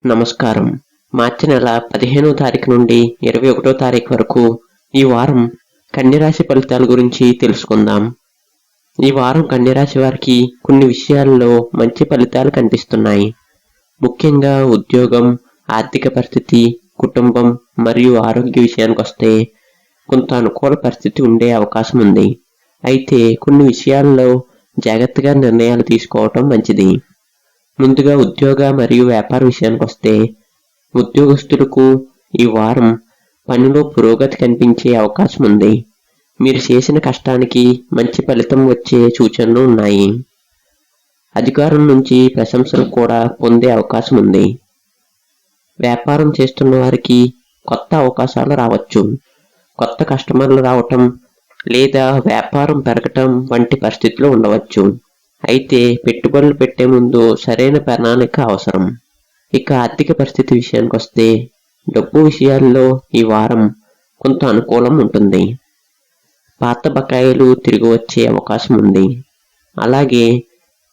నమస్కారం. మార్చి నెల 15వ తారీఖు నుండి 21వ తారీఖు వరకు ఈ వారం కన్యరాశి ఫలితాల గురించి తెలుసుకుందాం. ఈ వారం కన్యరాశి వారికి కొన్ని విషయాల్లో మంచి ఫలితాలు కనిపిస్తున్నాయి. ముఖ్యంగా ఉద్యోగం, ఆర్థిక పరిస్థితి, కుటుంబం మరియు ఆరోగ్య విషయానికొస్తే కొంత అనుకూల పరిస్థితి ఉండే అవకాశం ఉంది. అయితే కొన్ని విషయాల్లో జాగ్రత్తగా నిర్ణయాలు తీసుకోవటం మంచిది. ముందుగా ఉద్యోగ మరియు వ్యాపార విషయానికి వస్తే ఉద్యోగస్తులకు ఈ వారం పనిలో పురోగతి కనిపించే అవకాశం ఉంది. మీరు చేసిన కష్టానికి మంచి ఫలితం వచ్చే సూచనలు ఉన్నాయి. అధికారం నుంచి ప్రశంసలు కూడా పొందే అవకాశం ఉంది. వ్యాపారం చేస్తున్న వారికి కొత్త అవకాశాలు రావచ్చు. కొత్త కస్టమర్లు రావటం లేదా వ్యాపారం పెరగటం వంటి పరిస్థితులు ఉండవచ్చు. అయితే పెట్టుబడులు పెట్టే ముందు సరైన ప్రణాళిక అవసరం. ఇక ఆర్థిక పరిస్థితి విషయానికి వస్తే డబ్బు విషయాల్లో ఈ వారం కొంత అనుకూలం ఉంటుంది. పాత బకాయిలు తిరిగి వచ్చే అవకాశం ఉంది. అలాగే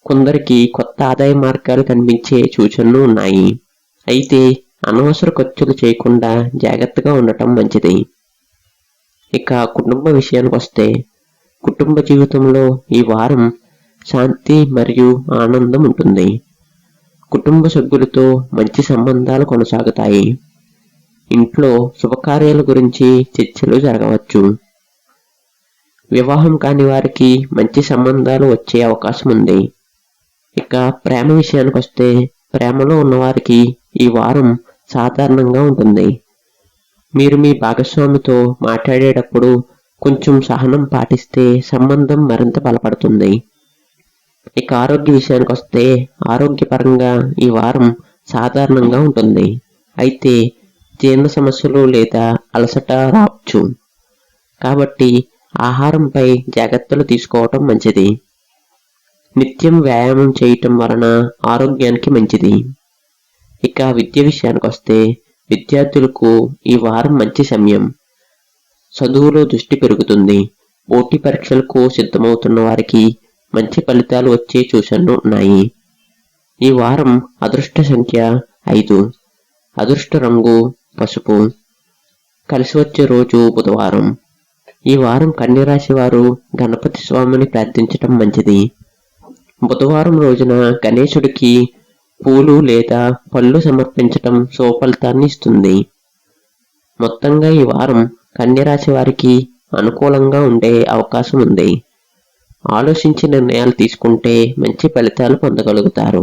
కొందరికి కొత్త ఆదాయ మార్గాలు కనిపించే సూచనలు ఉన్నాయి. అయితే అనవసర ఖర్చులు చేయకుండా జాగ్రత్తగా ఉండటం మంచిది. ఇక కుటుంబ విషయానికి వస్తే కుటుంబ జీవితంలో ఈ వారం శాంతి మరియు ఆనందం ఉంటుంది. కుటుంబ సభ్యులతో మంచి సంబంధాలు కొనసాగుతాయి. ఇంట్లో శుభకార్యాల గురించి చర్చలు జరగవచ్చు. వివాహం కాని వారికి మంచి సంబంధాలు వచ్చే అవకాశం ఉంది. ఇక ప్రేమ విషయానికి వస్తే ప్రేమలో ఉన్నవారికి ఈ వారం సాధారణంగా ఉంటుంది. మీరు మీ భాగస్వామితో మాట్లాడేటప్పుడు కొంచెం సహనం పాటిస్తే సంబంధం మరింత బలపడుతుంది. ఇక ఆరోగ్య విషయానికి వస్తే ఆరోగ్యపరంగా ఈ వారం సాధారణంగా ఉంటుంది. అయితే జీర్ణ సమస్యలు లేదా అలసట రావచ్చు. కాబట్టి ఆహారంపై జాగ్రత్తలు తీసుకోవటం మంచిది. నిత్యం వ్యాయామం చేయటం వలన ఆరోగ్యానికి మంచిది. ఇక విద్య విషయానికి వస్తే విద్యార్థులకు ఈ వారం మంచి సమయం. చదువులో దృష్టి పెరుగుతుంది. పోటీ పరీక్షలకు సిద్ధమవుతున్న వారికి మంచి ఫలితాలు వచ్చే సూచనలు ఉన్నాయి. ఈ వారం అదృష్ట సంఖ్య 5, అదృష్ట రంగు పసుపు, కలిసి వచ్చే రోజు బుధవారం. ఈ వారం కన్యరాశి వారు గణపతి స్వామిని ప్రార్థించటం మంచిది. బుధవారం రోజున గణేశుడికి పూలు లేదా పళ్ళు సమర్పించటం శుభఫలితాన్ని ఇస్తుంది. మొత్తంగా ఈ వారం కన్యరాశి వారికి అనుకూలంగా ఉండే అవకాశం ఉంది. ఆలోచించి నిర్ణయాలు తీసుకుంటే మంచి ఫలితాలు పొందగలుగుతారు.